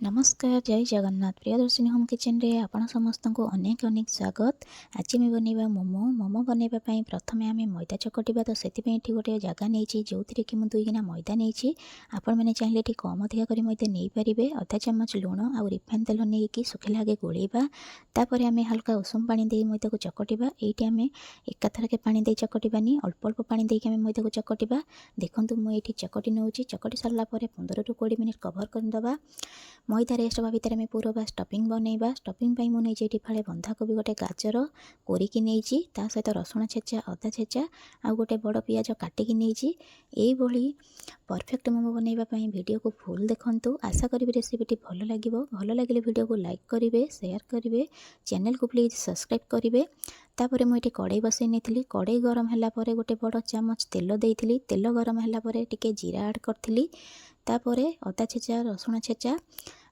नमस्कार जय Jagannath Priyadarshini home kitchen रे आपण समस्त को अनेक अनेक स्वागत। आज आम बनवा मोमो बनवाई प्रथम आम मैदा चकटा तो से गोटे जगह नहीं जो थी कि मुझे 2 गिना मैदा नहीं आपण मैंने चाहिए ये कम अधिका कर मैदा नहीं पारे। अधा चामच लुण आ रिफाइन तेल नहीं सुखिला आगे गोलेबा तापर आम हल्का उषुम पानी दे मैदा को चकटा। ये आम एकाथरके पानी दे चकटानी अल्प अल्प पानी देके आम मैदा को चकटा। देखूँ मुझे चकटी नौ चकटी सारापर 15 ରୁ 20 मिनिट कभर करदे। मैदा रेस्ट हवा भितर में पूरा स्टफिंग बनइबा। स्टफिंग मुझे ये फाड़े बंधाकोबी गोटे गाजर कोरिकी नहीं ता सहित रसुण छेचा अदा छेचा आ गोटे बड़ पियाज काटिकी नहीं ये परफेक्ट मोमो बनवाई वीडियो को फुल देखंतु। आशा करी रेसिपीटी भल लगे वीडियो को लाइक करेंगे शेयर करेंगे चैनल को प्लीज सब्सक्राइब करेंगे। तापर मुझे कड़े बसई नहीं कड़े गरम है गोटे बड़ चामच तेल देती तेल गरम है टिके जीरा ऐड करी तापर अदा छेचा रसुण छेचा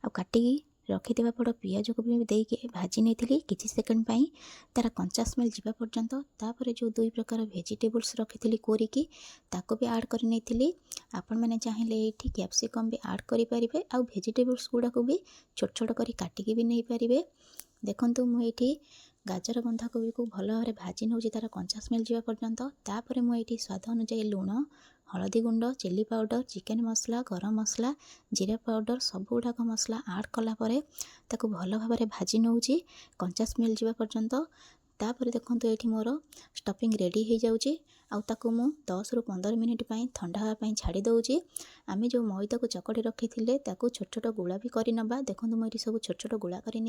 आ काटिकी रखिथिबा बड़ पियाज को भी देके भाजी नहीं किसी सेकेंड तार कंचा स्मेल जावा पर्यंत। तापर जो 2 प्रकार वेजिटेबल्स रखी कोरिकी ताको भी ऐड कर नहीं। आपण मैंने चाहिए ये कैप्सिकम भी ऐड करें आ वेजिटेबल्स गुड़ा को भी छोट छोट कर काटिकी भी नहीं पारे। देखंतु मुझे गाजर बंधाकोबी को भल भाव भाजी नौ तार कंचा स्मेल जावा पर्यंत। तापर मुझे स्वाद अनुसार लुण हलदी गुंड चिली पाउडर चिकेन मसला गरम मसला जीरा पाउडर सब गुड़ाक मसला ऐड कलापर ताको भल भाव भाजी नौ कंचा स्मेल जावा पर्यंत। तापर देखो ये मोर स्टफिंग रेडी हो जाऊँगी आउ मु 10 ରୁ 15 मिनिट ठंडा हाँपाई छाड़ी दूची। आम जो मैदा को चकटी रखी थे छोट छोट गुला भी करनबा। देखो मुझे सब छोट छोट गुला कर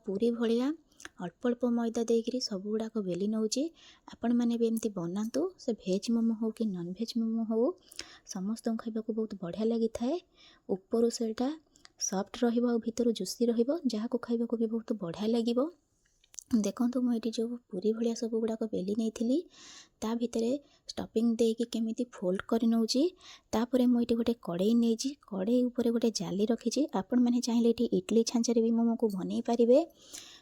पूरी भाया अल्प अल्प मैदा देकर सब गुड़ाक बेली नौची। आपण मैंने भी एमती बनातु से भेज मोमो हो कि नॉन भेज मोमो हो समस्त खाइबा को बहुत बढ़िया लगी थाए। ऊपर सेटा सॉफ्ट रहिबो भीतर जुसी रहिबो जहाँ को खाइबा को भी बहुत बढ़िया लगिबो। देखो मुझे जो पूरी भाया सब गुड़ाक बेली नहीं ता भितर स्टफिंग देकी केमिति फोल्ड कर नौची। तापर मुझे गोटे कड़े नहीं कड़े ऊपर गोटे जाली रखी आपण मैंने चाहिए ये इडली छांचारे भी मोमो को बन पारे।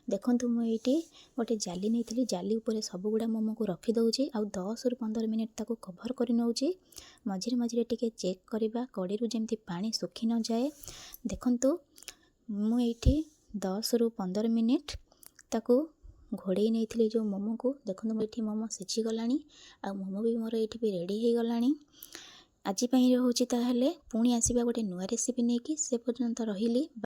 देखो मुझे गोटे जाली नहीं जाली उपर सब गुड़ा मोमो को रखी दौची आ 10 ରୁ 15 मिनिट ताको कभर कर नौची। मझे मझे टिके चेक करवा कड़ी जमी पानी सुखी न जाए। देखंतु मुझे 10 ରୁ 15 मिनिट ताको घोड़े नहीं जो मोमो को। देखो ये मोमो सिझीगला आ मोमो भी मोर ये भी रेडी हो गला। आज रोचे पुणी आसवा गोटे नुआ रेसिपी नहीं कि से पर्यंत रही।